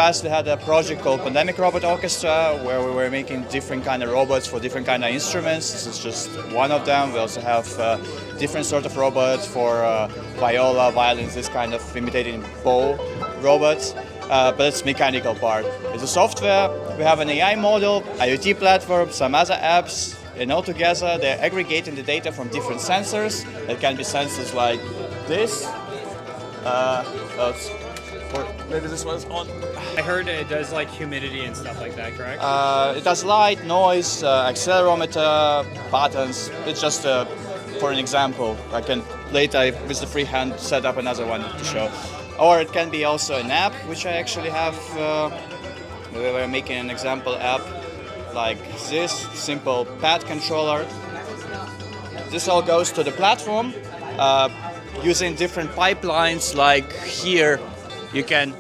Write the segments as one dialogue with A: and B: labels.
A: past we had a project called Pandemic Robot Orchestra where we were making different kind of robots for different kind of instruments. This is just one of them. We also have different sort of robots for viola, violins, this kind of imitating bow robots. But it's mechanical part. It's a software. We have an AI model, IoT platform, some other apps, and all together they're aggregating the data from different sensors. It can be sensors like this. Maybe this one's on.
B: I heard it does like humidity and stuff like that, correct?
A: It does light, noise, accelerometer, buttons. It's just for an example. I can later, with the free hand, set up another one to show. Or it can be also an app, which I actually have. We were making an example app like this, simple pad controller. This all goes to the platform using different pipelines. Like here, you can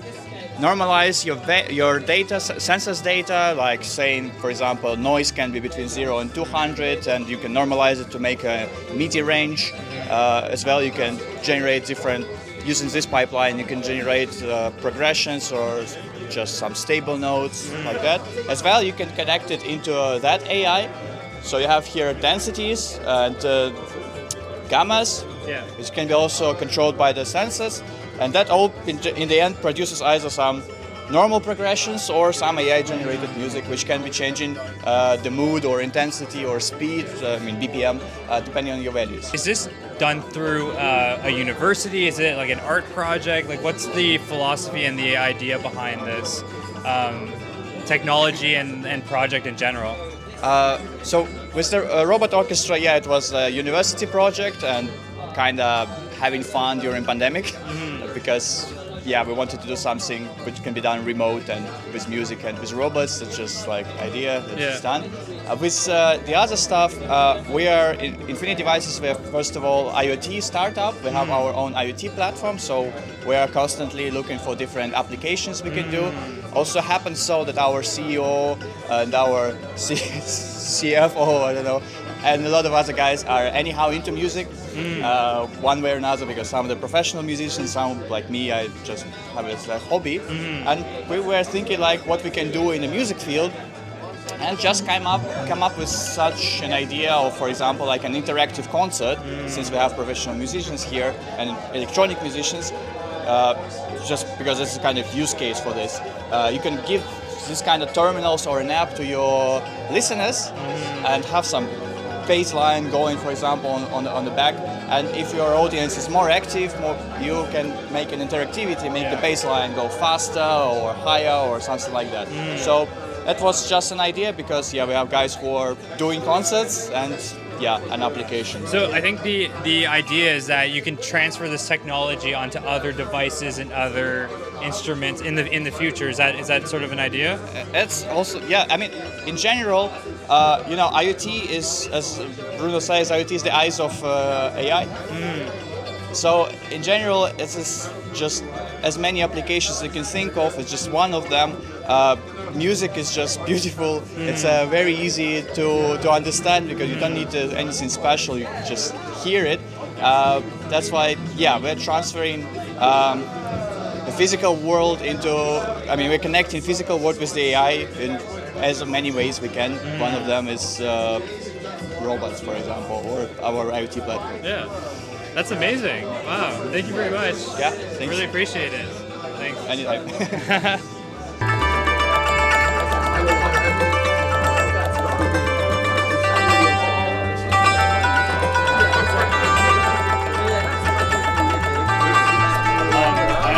A: normalize your data, sensors data, like saying, for example, noise can be between 0 and 200, and you can normalize it to make a MIDI range. As well, you can generate different. Using this pipeline, you can generate progressions or just some stable nodes like that. As well, you can connect it into that AI. So you have here densities and gammas, which can be also controlled by the sensors. And that all, in the end, produces either some normal progressions or some AI-generated music, which can be changing the mood or intensity or speed, BPM, depending on your values.
B: Is this done through a university? Is it like an art project? Like, what's the philosophy and the idea behind this technology and project in general?
A: So with the Robot Orchestra, it was a university project and kind of having fun during pandemic because we wanted to do something which can be done remote and with music and with robots. It's just like idea that it's done. With the other stuff, we are in Infinity Devices. We are first of all IoT startup. We have our own IoT platform, so we are constantly looking for different applications we can do. Also happens so that our CEO and our CFO, I don't know, and a lot of other guys are anyhow into music, one way or another, because some of the professional musicians, some like me, I just have it as a hobby. And we were thinking like what we can do in the music field, and just come up with such an idea of, for example, like an interactive concert, since we have professional musicians here and electronic musicians, just because it's a kind of use case for this. You can give this kind of terminals or an app to your listeners and have some bass line going, for example, on the back. And if your audience is more active, you can make an interactivity, make the bass line go faster or higher or something like that. So that was just an idea because we have guys who are doing concerts and an application.
B: So I think the idea is that you can transfer this technology onto other devices and other instruments in the future. Is that sort of an idea?
A: It's also in general, IoT is, as Bruno says, IoT is the eyes of AI. So in general, it's just as many applications you can think of. It's just one of them. Music is just beautiful. It's very easy to understand because you don't need anything special. You just hear it. That's why, we're transferring the physical world into. We're connecting physical world with the AI in as many ways we can. One of them is robots, for example, or our IoT platform.
B: Yeah, that's amazing. Wow, thank you very much.
A: Yeah, thanks.
B: Really appreciate it. Thanks.
A: Anytime.